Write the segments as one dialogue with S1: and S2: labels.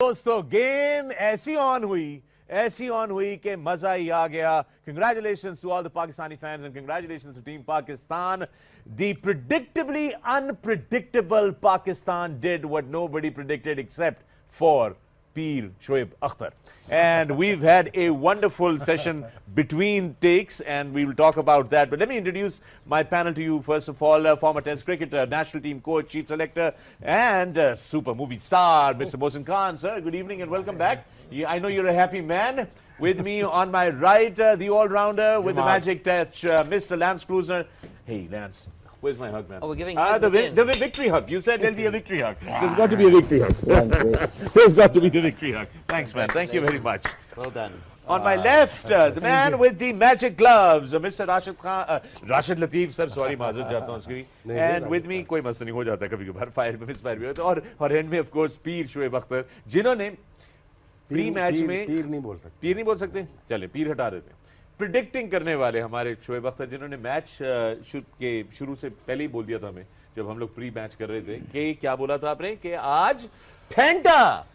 S1: दोस्तों गेम ऐसी ऑन हुई कि मजा ही आ गया. Congratulations to all the Pakistani fans and congratulations to Team Pakistan. The predictably unpredictable Pakistan did what nobody predicted except for Shoaib Akhtar. And we've had a wonderful session between takes and we will talk about that. But let me introduce my panel to you. First of all, former Test cricketer, national team coach, chief selector and super movie star, Mr. Mohsin Khan. Sir, good evening and welcome back. I know you're a happy man. With me on my right, the all-rounder with the magic touch, Mr. Lance Cruiser. Hey, Lance. Where's my hug, man?
S2: Oh, we're giving
S1: the victory hug. You said there'll be a victory hug. There's got to be a victory hug. There's got to be the victory hug. Thanks, man. Thank you very much.
S2: Well done.
S1: On my left, the man with the magic gloves, Mr. Rashid Khan, Rashid Latif, sir, sorry, माज़रत चाहता हूँ उसकी. And with me, कोई मसला नहीं हो जाता कभी-कभार fire में मिसफायर भी होता है और एंड में of course पीर शोएब अख्तर जिन्होंने प्री मैच में
S3: पीर नहीं बोल सकते
S1: चले पीर हटा देते हैं. प्रिडिक्टिंग करने वाले हमारे शोएब अख्तर जिन्होंने मैच के शुरू से पहले ही बोल दिया था हमें जब हम लोग प्री मैच कर रहे थे कि क्या बोला था आपने कि आज फेंटा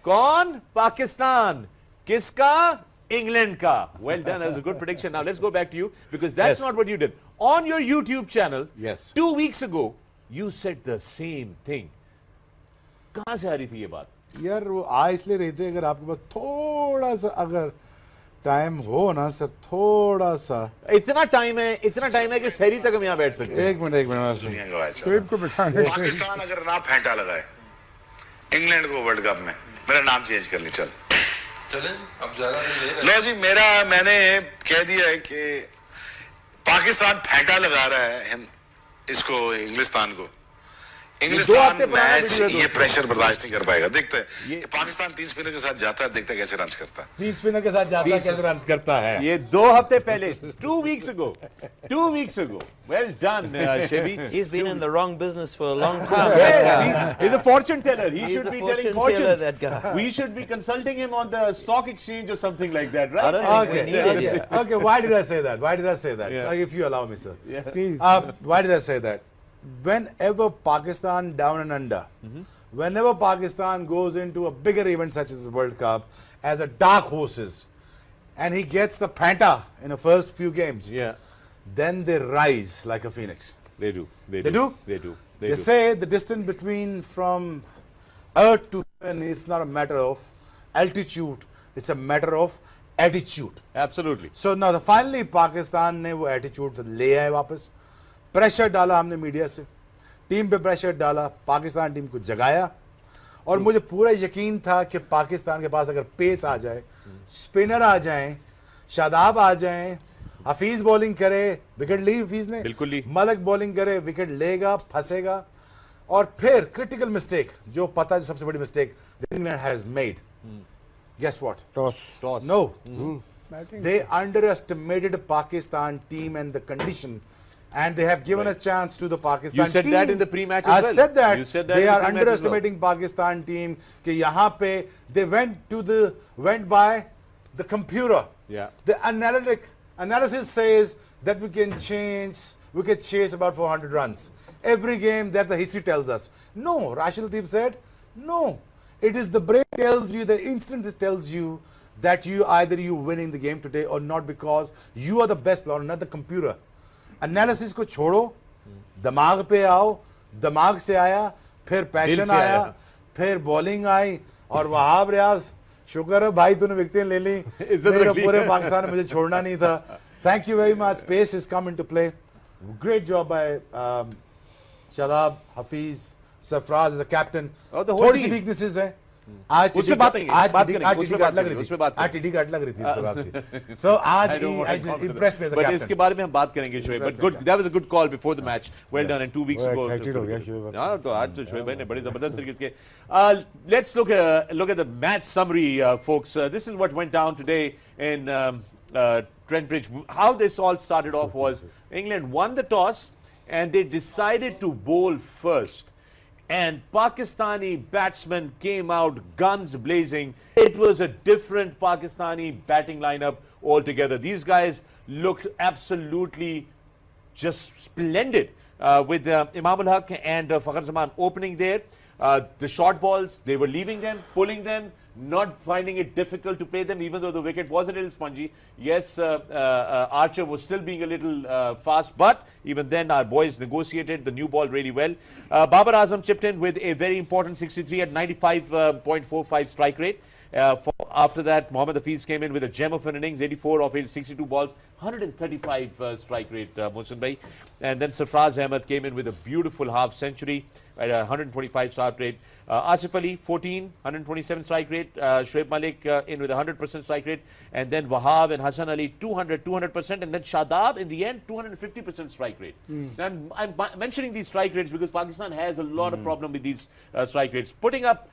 S1: कौन पाकिस्तान किसका इंग्लैंड का. Well done, that was a good prediction. Now let's go back to you because that's not what you did on your YouTube channel.
S3: Yes.
S1: 2 weeks ago you said the same thing. कहां से आ रही थी ये बात?
S3: यार वो आ इसलिए रही थी अगर आपके पास थोड़ा सा अगर टाइम हो ना सर थोड़ा सा
S1: इतना टाइम है कि सहरी तक हम यहाँ बैठ सकते.
S3: एक मिनट
S4: पाकिस्तान अगर ना फेंटा लगाए इंग्लैंड को वर्ल्ड कप में मेरा नाम चेंज कर ली. चलें अब ज्यादा लो जी मैंने कह दिया है कि पाकिस्तान फेंटा लगा रहा है इसको इंग्लिस्तान को. इंग्लिस्तान मैच ये प्रेशर बर्दाश्त नहीं कर पाएगा. देखते हैं पाकिस्तान 3 स्पिनर के साथ जाता है देखते हैं कैसे रन करता है.
S3: 3 स्पिनर के साथ जाता है कैसे रन करता है.
S1: ये 2 हफ्ते पहले 2 weeks ago. Well done, Shebi.
S2: He's been in the wrong business for a long time.
S1: Yes, he's a fortune teller. He should be telling fortunes.
S2: That guy.
S1: We should be consulting him on the stock exchange or something like that, right?
S2: I don't think we need it yet.
S3: Okay, why did I say that?
S1: Yeah.
S3: If you allow me, sir.
S1: Yeah.
S3: Please. Why did I say that? Whenever Pakistan down and under, whenever Pakistan goes into a bigger event such as the World Cup as a dark horses, and he gets the Panta in the first few games, then they rise like a phoenix.
S1: They do.
S3: They say the distance between from earth to heaven is not a matter of altitude, it's a matter of attitude.
S1: Absolutely.
S3: So now finally Pakistan ने वो attitude ले आए वापस. Pressure डाला हमने media से, team पे pressure डाला, पाकिस्तान टीम को जगाया और मुझे पूरा यकीन था कि पाकिस्तान के पास अगर पेस आ जाए, स्पिनर आ जाएं, शादाब आ जाएं, हफीज बॉलिंग करे, विकेट ली हफीज ने,
S1: बिल्कुल ली,
S3: मलक बॉलिंग करे, विकेट लेगा, फंसेगा और फिर क्रिटिकल मिस्टेक जो पता है सबसे बड़ी mistake England has made. Guess what? Toss. No. They underestimated Pakistan team and the condition. And they have given a chance to the Pakistan team.
S1: You said that in the pre-match as well.
S3: I said that.
S1: You said that
S3: they are underestimating Pakistan team. कि यहाँ पे they went by the computer.
S1: Yeah.
S3: The analysis says that we can chase about 400 runs every game. That the history tells us. No, Rashid Latif said no. It is the brain tells you, the instinct it tells you that you winning the game today or not because you are the best player, not the computer. Analysis को छोड़ो, दिमाग पे आओ, दिमाग से आया, फिर passion आया, फिर बॉलिंग आई और वहाब रियाज शुक्र है भाई तूने विकेट ले ली. पूरे पाकिस्तान में मुझे छोड़ना नहीं था. Thank you very much. Pace is come into play. Great job by Shadab, Hafeez, Sarfaraz as a captain. थोड़ी सी वीकनेसेस है. आज टीडी काट लग रही थी सो आज impressed me as a captain.
S1: But इसके बारे में हम बात करेंगे Shoaib. But good, that was a good call before the match. Well done. And 2 weeks ago. हाँ तो आज तो शोएब भाई ने बड़ी जबरदस्त तरीके से. Let's look at the match summary, folks. This is what went down today in Trent Bridge. How this all started off was England won the toss and they decided to bowl first. And Pakistani batsmen came out guns blazing. It was a different Pakistani batting lineup altogether. These guys looked absolutely just splendid with Imam ul Haq and Fakhar Zaman opening there. The short balls, they were leaving them, pulling them, not finding it difficult to play them, even though the wicket was a little spongy. Yes, Archer was still being a little fast, but even then our boys negotiated the new ball really well. Babar Azam chipped in with a very important 63 at 95.45 strike rate. After that, Mohammad Hafiz came in with a gem of an innings, 84 of 62 balls, 135 strike rate, Mohsin Bhai. And then Sarfraz Ahmed came in with a beautiful half century at 125 strike rate. Asif Ali, 14, 127 strike rate. Shoaib Malik in with 100% strike rate. And then Wahab and Hassan Ali, 200%. And then Shadab in the end, 250% strike rate. And I'm mentioning these strike rates because Pakistan has a lot of problem with these strike rates. Putting up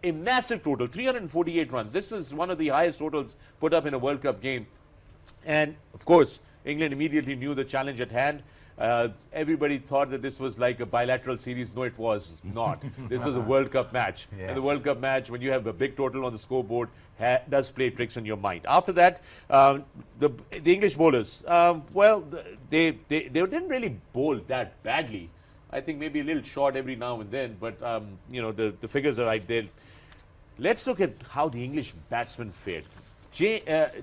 S1: a massive total, 348 runs. This is one of the highest totals put up in a World Cup game. And of course, England immediately knew the challenge at hand. Everybody thought that this was like a bilateral series. No, it was not. This was a World Cup match.
S3: Yes.
S1: And the World Cup match, when you have a big total on the scoreboard, does play tricks on your mind. After that, the English bowlers, well, they didn't really bowl that badly. I think maybe a little short every now and then, but you know, the figures are right there. Let's look at how the English batsmen fared.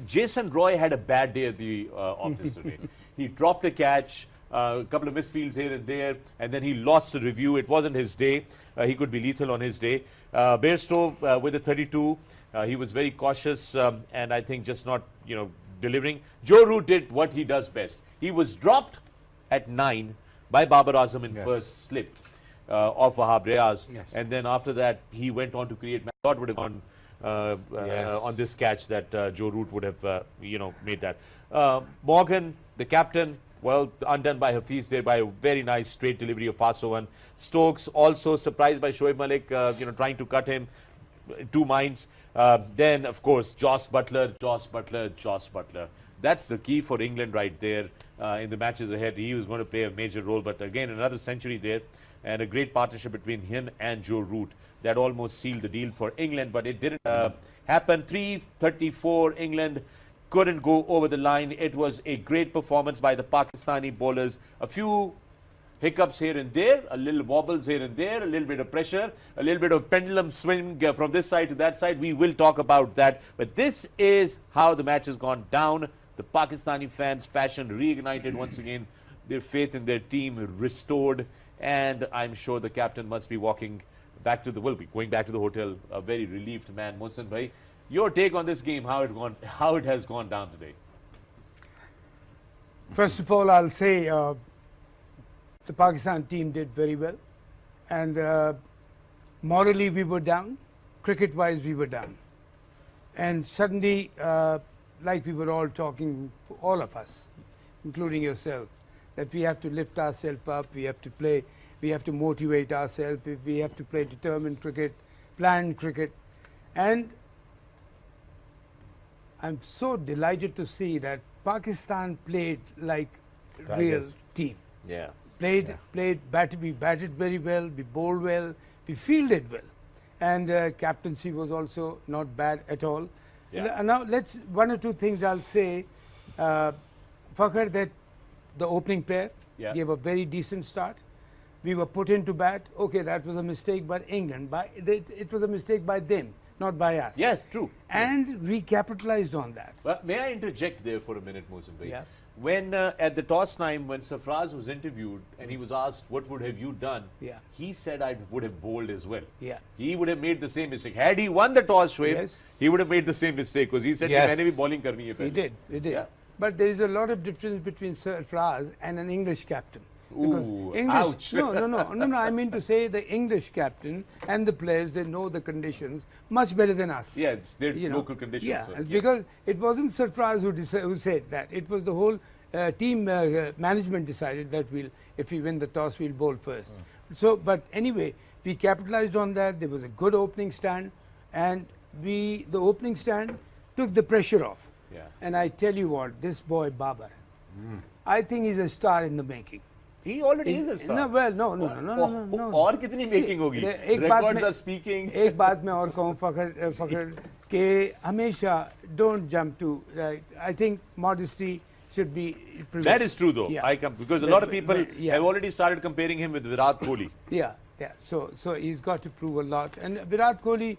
S1: Jason Roy had a bad day at the office today. He dropped a catch, a couple of misfields here and there, and then he lost the review. It wasn't his day. He could be lethal on his day. Bairstow with a 32. He was very cautious and I think just not, you know, delivering. Joe Root did what he does best. He was dropped at 9 by Babar Azam in first slip of Wahab Riaz. And then after that, he went on to create. Thought would have gone on this catch that Joe Root would have, you know, made that. Morgan, the captain, well, undone by Hafiz there by a very nice straight delivery of fast one. Stokes also surprised by Shoaib Malik, you know, trying to cut him. 2 minds. Then, of course, Joss Butler. That's the key for England right there in the matches ahead. He was going to play a major role, but again, another century there and a great partnership between him and Joe Root. That almost sealed the deal for England, but it didn't happen. 334, England couldn't go over the line. It was a great performance by the Pakistani bowlers. A few hiccups here and there, a little wobbles here and there, a little bit of pressure, a little bit of pendulum swing from this side to that side. We will talk about that, but this is how the match has gone down. The Pakistani fans' passion reignited once again, their faith in their team restored, and I'm sure the captain must be walking back to the, will be going back to the hotel, a very relieved man. Mohsin Bhai, your take on this game, how it has gone down today?
S5: First of all, I'll say the Pakistan team did very well, and morally we were down, cricket-wise we were down, and suddenly, like we were all talking, all of us, including yourself, that we have to lift ourselves up, we have to play, we have to motivate ourselves, we have to play determined cricket, planned cricket, and I'm so delighted to see that Pakistan played like real team.
S1: Yeah.
S5: We batted very well, we bowled well, we fielded well, and captaincy was also not bad at all.
S1: Yeah.
S5: Now let's, 1 or 2 things I'll say. Fakhar, that the opening pair gave a very decent start. We were put into bat. Okay, that was a mistake by England. It was a mistake by them, not by us.
S1: Yes, true.
S5: And we capitalized on that.
S1: Well, may I interject there for a minute, Mohsin Bhai?
S5: Yeah.
S1: When at the toss time, when Sarfraz was interviewed and he was asked, what would have you done?
S5: Yeah.
S1: He said, I would have bowled as well.
S5: Yeah.
S1: He would have made the same mistake. Had he won the toss, Shoaib, he would have made the same mistake because he said,
S3: Yes.
S1: "Maine bhi bowling karni hai pehle."
S5: He did.
S1: Yeah.
S5: But there is a lot of difference between Sarfraz and an English captain.
S1: Ooh,
S5: English,
S1: ouch.
S5: No, I mean to say the English captain and the players, they know the conditions much better than us.
S1: Yeah, it's their
S5: You know,
S1: local conditions.
S5: Yeah,
S1: so,
S5: because it wasn't Sarfraz who said that. It was the whole team management decided that if we win the toss, we'll bowl first. So, but anyway, we capitalized on that. There was a good opening stand, and the opening stand took the pressure off.
S1: Yeah.
S5: And I tell you what, this boy Babar, I think he's a star in the making.
S1: He already is a star.
S5: No, well, no.
S1: और कितनी making होगी? Records are speaking.
S5: एक बात मैं और कहूँ फखर कि हमेशा don't jump to. I think modesty should be.
S1: That is true, though.
S5: Yeah.
S1: Because a lot of people have already started comparing him with Virat Kohli.
S5: Yeah. Yeah, so he's got to prove a lot. And Virat Kohli,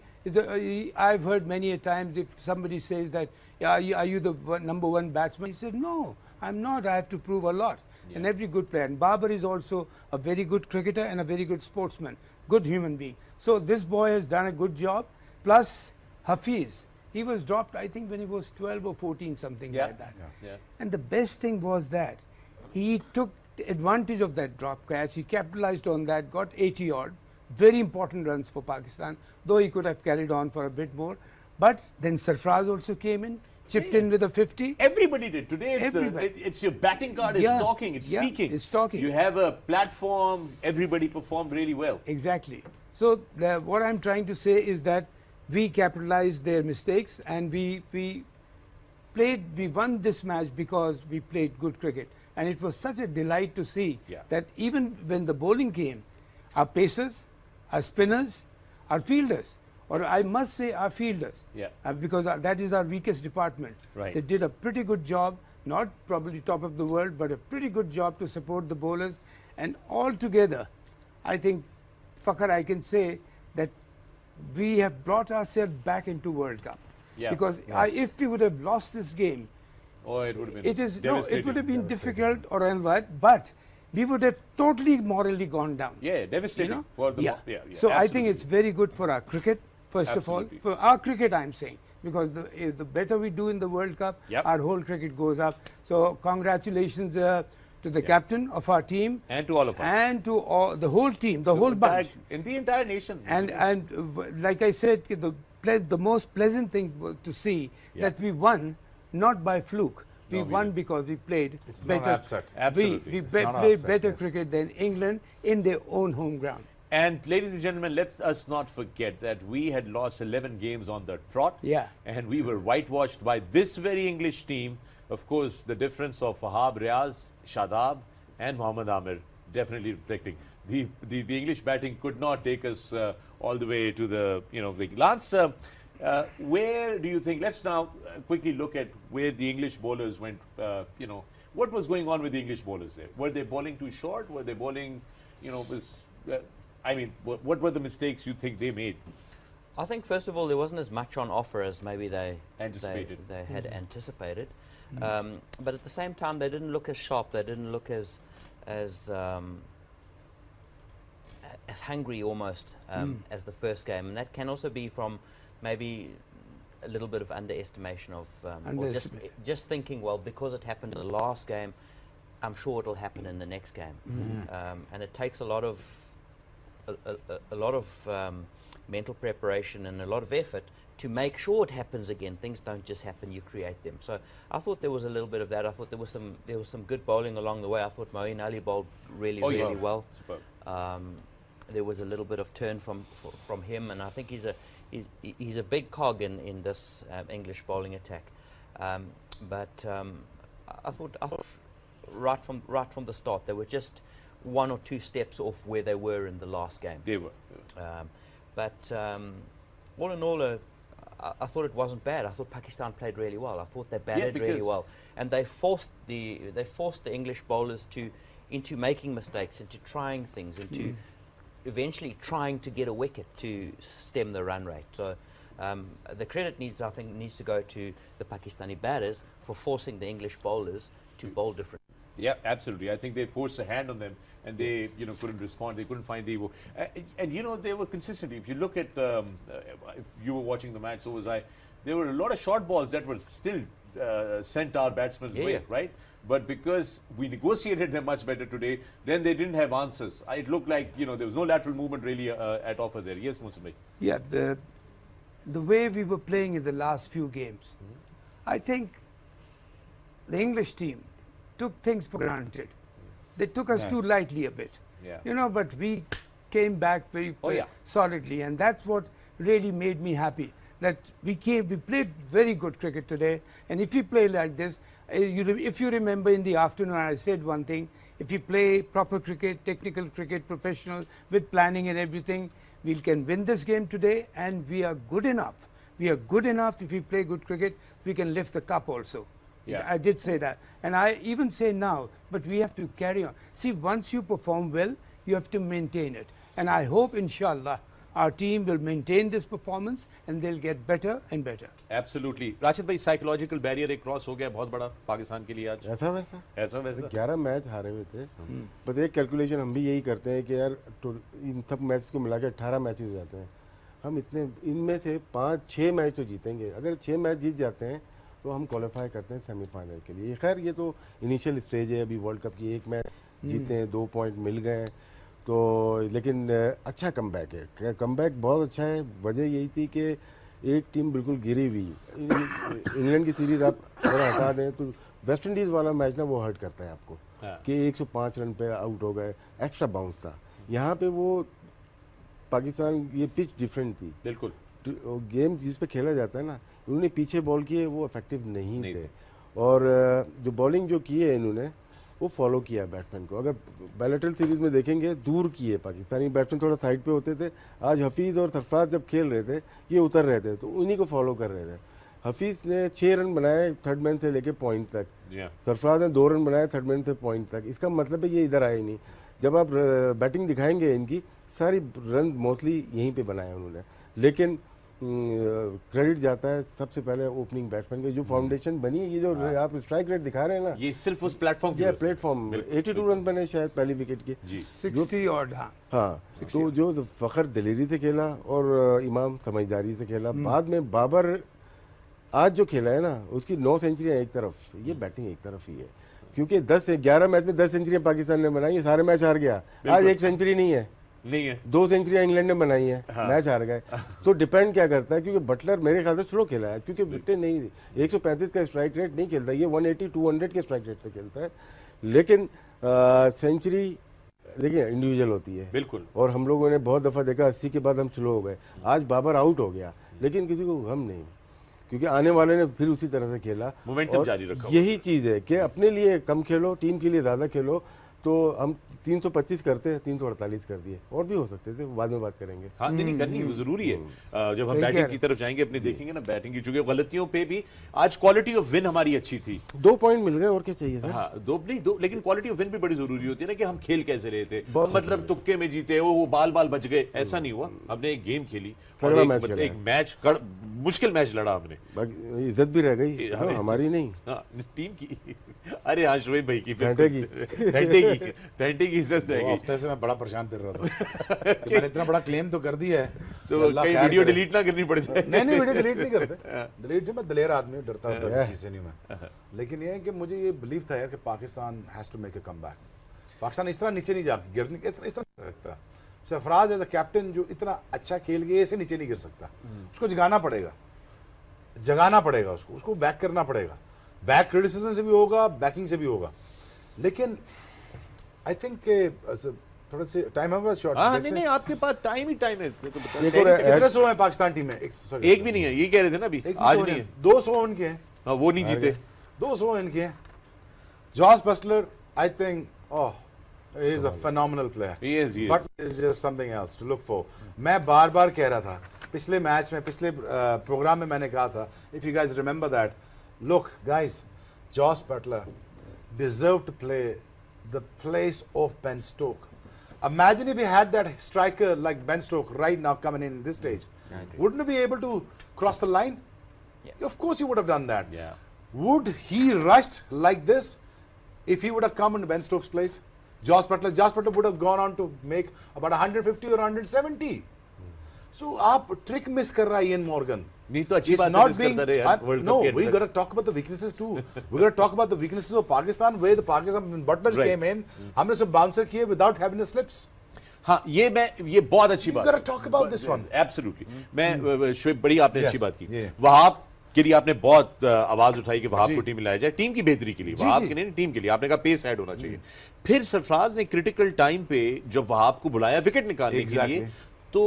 S5: I've heard many a times if somebody says that, yeah, are you the number one batsman? He said, no, I'm not. I have to prove a lot. Yeah. And every good player. And Babar is also a very good cricketer and a very good sportsman, good human being. So this boy has done a good job. Plus Hafiz, he was dropped, I think, when he was 12 or 14, something like that.
S1: Yeah.
S5: And the best thing was that he took advantage of that drop catch. He capitalized on that, got 80 odd, very important runs for Pakistan, though he could have carried on for a bit more. But then Sarfraz also came in, chipped in with a 50.
S1: Everybody did. Today it's your batting card is talking, it's speaking.
S5: It's talking.
S1: You have a platform, everybody performed really well.
S5: Exactly. So what I'm trying to say is that we capitalized their mistakes and we won this match because we played good cricket. And it was such a delight to see that even when the bowling came, our pacers, our spinners, our fielders, or I must say our fielders, because that is our weakest department.
S1: Right.
S5: They did a pretty good job, not probably top of the world, but a pretty good job to support the bowlers. And altogether, I think, Fakhar, I can say that we have brought ourselves back into World Cup. Yeah. Because if we would have lost this game,
S1: it would have been
S5: it would have been difficult or what, but we would have totally morally gone down.
S1: Yeah, devastating. For the
S5: so I think it's very good for our cricket, first of all. For our cricket, I'm saying, because the better we do in the World Cup, our whole cricket goes up. So congratulations to the captain of our team.
S1: And to all of us.
S5: And to the whole team, the whole bunch.
S1: In the entire nation.
S5: And like I said, the most pleasant thing was to see that we won not by fluke. We won because we played better. We played better cricket than England in their own home ground.
S1: And ladies and gentlemen, let us not forget that we had lost 11 games on the trot.
S5: Yeah.
S1: And we were whitewashed by this very English team. Of course, the difference of Fahab Riaz, Shadab and Mohammad Amir definitely reflecting. The English batting could not take us all the way to the, Lance, where do you think, let's now quickly look at where the English bowlers went, what was going on with the English bowlers there? Were they bowling too short? Were they bowling, what were the mistakes you think they made?
S2: I think, first of all, there wasn't as much on offer as maybe they
S1: had
S2: anticipated. But at the same time, they didn't look as sharp. They didn't look as hungry almost as the first game. And that can also be from maybe a little bit of underestimation of or just thinking, well, because it happened in the last game, I'm sure it'll happen in the next game. And it takes a lot of mental preparation and a lot of effort to make sure it happens again. Things don't just happen, you create them. So I thought there was a little bit of that. I thought there was some good bowling along the way. I thought Moeen Ali bowled really well. There was a little bit of turn from him, and I think he's a big cog in this English bowling attack. But I thought right from the start they were just one or two steps off where they were in the last game.
S1: They were.
S2: But all in all, I thought it wasn't bad. I thought Pakistan played really well. I thought they batted really well, and they forced the English bowlers into making mistakes, into trying things, into eventually trying to get a wicket to stem the run rate. So the credit needs to go to the Pakistani batters for forcing the English bowlers to bowl different.
S1: Yeah, absolutely. I think they forced a hand on them, and they, couldn't respond. They couldn't find the, and they were consistently. If you look at, if you were watching the match, so was I. There were a lot of short balls that were still sent our batsmen's way, right? But because we negotiated them much better today, then they didn't have answers. It looked like there was no lateral movement really at offer there. Yes, Musabai.
S5: Yeah, the way we were playing in the last few games, I think the English team took things for granted. They took us too lightly a bit. Yeah. But we came back very solidly, and that's what really made me happy. That we played very good cricket today, and if we play like this, if you remember in the afternoon I said one thing, if we play proper cricket, technical cricket, professional, with planning and everything, we can win this game today, and we are good enough. We are good enough. If we play good cricket, we can lift the cup also. Yeah. I did say that, and I even say now, but we have to carry on. See, once you perform well, you have to maintain it. And I hope, inshallah, our team will maintain this performance and they'll get better and better.
S1: Absolutely. Rashid भाई, psychological barrier एक cross हो गया बहुत बड़ा पाकिस्तान के लिए आज।
S6: ऐसा वैसा
S3: 11 मैच हारे हुए थे। बस एक कैलकुलेशन हम भी यही करते हैं कि यार इन सब मैच को मिला के 18 मैचेस हो जाते हैं, हम इतने इनमें से 5-6 मैच तो जीतेंगे। अगर 6 मैच जीत जाते हैं तो हम क्वालिफाई करते हैं सेमीफाइनल के लिए। खैर ये तो इनिशियल स्टेज है, अभी वर्ल्ड कप की एक मैच जीते हैं, 2 पॉइंट मिल गए तो, लेकिन अच्छा कमबैक है, कमबैक बहुत अच्छा है। वजह यही थी कि एक टीम बिल्कुल गिरी हुई, इंग्लैंड की सीरीज आप अगर हटा दें तो वेस्ट इंडीज़ वाला मैच ना वो हर्ट करता है आपको कि 105 रन पे आउट हो गए, एक्स्ट्रा बाउंस था। यहाँ पे वो पाकिस्तान, ये पिच डिफरेंट थी
S1: बिल्कुल,
S3: गेम जिस पे खेला जाता है ना, उन्होंने पीछे बॉल किए वो इफेक्टिव नहीं थे। और जो बॉलिंग जो की है इन्होंने वो फॉलो किया बैट्समैन को। अगर बायलैटरल सीरीज में देखेंगे दूर किए पाकिस्तानी बैट्समैन, थोड़ा साइड पे होते थे। आज हफीज़ और सरफराज जब खेल रहे थे ये उतर रहे थे तो उन्हीं को फॉलो कर रहे थे। हफीज़ ने 6 रन बनाए थर्ड मैन से लेके पॉइंट तक, सरफराज ने 2 रन बनाए थर्ड मैन से पॉइंट तक। इसका मतलब है ये इधर आए नहीं। जब आप बैटिंग दिखाएंगे इनकी, सारी रन मोस्टली यहीं पे बनाए उन्होंने, लेकिन क्रेडिट जाता है सबसे पहले ओपनिंग बैट्समैन के। जो फाउंडेशन बनी है, ये जो आप स्ट्राइक रेट दिखा रहे हैं ना,
S1: ये सिर्फ उस प्लेटफॉर्म की
S3: प्लेटफॉर्म 82 रन बने शायद पहली विकेट के,
S5: 60 और
S3: हाँ। तो जो फखर दिलेरी से खेला और इमाम समझदारी से खेला। बाद में बाबर आज जो खेला है ना, उसकी 9 सेंचुरियाँ एक तरफ, ये बैटिंग एक तरफ ही है। क्योंकि 11 मैच में 10 सेंचुरियाँ पाकिस्तान ने बनाई, सारे मैच हार गया। आज 1 सेंचुरी नहीं है, 2 सेंचुरियां इंग्लैंड ने बनाई है, मैच हार गए। तो डिपेंड क्या करता है, क्योंकि बटलर मेरे ख्याल से स्लो खेला है, क्योंकि विकेटें नहीं, 135 का स्ट्राइक रेट नहीं खेलता, ये 180-200 के स्ट्राइक रेट से खेलता है। लेकिन सेंचुरी देखिए इंडिविजुअल होती है
S1: बिल्कुल,
S3: और हम लोगों ने बहुत दफ़ा देखा 80 के बाद हम स्लो हो गए। आज बाबर आउट हो गया, लेकिन किसी को गम नहीं, क्योंकि आने वाले ने फिर उसी तरह से खेला,
S1: मोमेंटम जारी रखा।
S3: यही चीज़ है कि अपने लिए कम खेलो, टीम के लिए ज़्यादा खेलो। तो हम 325 करते हैं, 348 कर दिए, और भी हो सकते थे, बाद में बात करेंगे।
S1: हाँ नहीं करनी जरूरी है। जब हम बैटिंग की तरफ जाएंगे अपनी देखेंगे ना बैटिंग की, चूंकि गलतियों पे भी आज क्वालिटी ऑफ विन हमारी अच्छी थी।
S3: 2 पॉइंट मिल गए और क्या चाहिए था?
S1: हाँ, दो, लेकिन क्वालिटी ऑफ विन भी बड़ी जरूरी होती है ना, कि हम खेल कैसे रहे थे। मतलब तुक्के में जीते, वो बाल बच गए, ऐसा नहीं हुआ। हमने एक गेम खेली, एक मैच मुश्किल मैच लड़ा हमने,
S3: इज्जत भी रह गई हमारी, नहीं
S1: टीम की। अरे हाँ, शोएब भाई की
S3: घंटे
S1: की इज्जत रह गई।
S3: हफ्ते से मैं बड़ा परेशान फिर रहा था कि मैंने इतना बड़ा क्लेम तो कर दिया है,
S1: तो कहीं वीडियो डिलीट ना करनी पड़ जाए।
S3: नहीं वीडियो डिलीट नहीं करते, डिलीट जो, मैं दलेर आदमी हूँ, डरता हूँ किसी से नहीं मैं। लेकिन ये है कि मुझे ये बिलीव था यार कि Pakistan has to make a comeback. Pakistan इस तरह नीचे नहीं जा गिरने, इस तरह सकता। सरफराज एज अ कैप्टन जो इतना अच्छा खेल गया, ऐसे नीचे नहीं गिर सकता। उसको जगाना पड़ेगा, उसको बैक करना पड़ेगा। बैक क्रिटिसिज्म से भी होगा, बैकिंग से भी होगा। लेकिन आई थिंक थोड़ा से टाइम है शॉर्ट।
S1: नहीं आपके पास टाइम ही टाइम है।
S3: कितने 100 है पाकिस्तान टीम में?
S1: एक भी नहीं है, ये कह रहे थे ना अभी, आज नहीं है।
S3: 200 उनके हैं,
S1: वो नहीं जीते।
S3: 200 इनके हैं। Jos Buttler I think he is a phenomenal player.
S1: He is.
S3: But it's just something else to look for. मैं बार कह रहा था पिछले मैच में, पिछले प्रोग्राम में मैंने कहा था, if you guys remember that, look guys, Josh Butler deserved to play the place of Ben Stokes. Imagine if he had that striker like Ben Stokes right now coming in this stage. Wouldn't he be able to cross the line? Yeah. Of course he would have done that.
S1: Yeah.
S3: Would he rushed like this if he would have come in Ben Stokes' place? Josh Butler would have gone on to make about 150 or 170. So आप trick miss कर रहा है Ian Morgan.
S1: नहीं तो अच्छी बात है, miss करता रहे यार वर्ल्ड कप के।
S3: No, we got to talk about the weaknesses too. We got to talk about the weaknesses of Pakistan, where the Pakistan Butler came in, हमने सब बाउंसर किए without having the slips.
S1: हाँ, ये बहुत अच्छी बात है।
S3: We got to talk about this one.
S1: Absolutely. मैं शोएब, बड़ी आपने अच्छी बात की। वहाब के लिए आपने बहुत आवाज उठाई कि वहाब को टीम में लाया जाए, टीम की बेहतरी के लिए, वहाब के नहीं, टीम के लिए। आपने कहा पेस ऐड होना चाहिए। फिर सरफराज ने क्रिटिकल टाइम पे जब वहाब को बुलाया विकेट निकालने के लिए, तो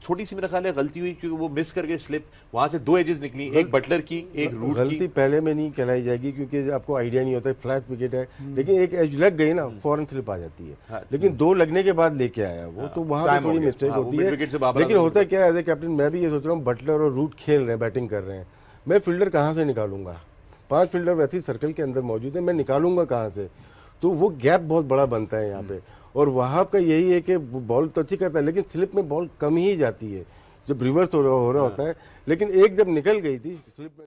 S1: छोटी सी मेरा ख्याल है गलती हुई, क्योंकि वो मिस कर गए स्लिप। वहां से 2 एजेस निकली, एक बटलर की, एक रूट की।
S3: गलती पहले में नहीं कहलाई जाएगी, क्योंकि आपको आइडिया नहीं होता है, फ्लैट विकेट है, लेकिन एक एज लग गई ना, फौरन स्लिप आ जाती है। लेकिन 2 लगने के बाद लेके आया वो, तो वहां पे थोड़ी मिस्टेक होती है। लेकिन होता है क्या, एज ए कैप्टन मैं भी ये सोच रहा हूँ, बटलर और रूट खेल रहे हैं, बैटिंग कर रहे हैं, मैं फील्डर कहाँ से निकालूंगा? 5 फील्डर वैसे ही सर्कल के अंदर मौजूद है, मैं निकालूंगा कहाँ से? तो वो गैप बहुत बड़ा बनता है यहाँ पे।
S6: और वहाब का यही है कि बॉल तो अच्छी करता है लेकिन स्लिप में बॉल कम ही जाती है जब रिवर्स हो रहा होता है, लेकिन एक जब निकल गई थी स्लिप में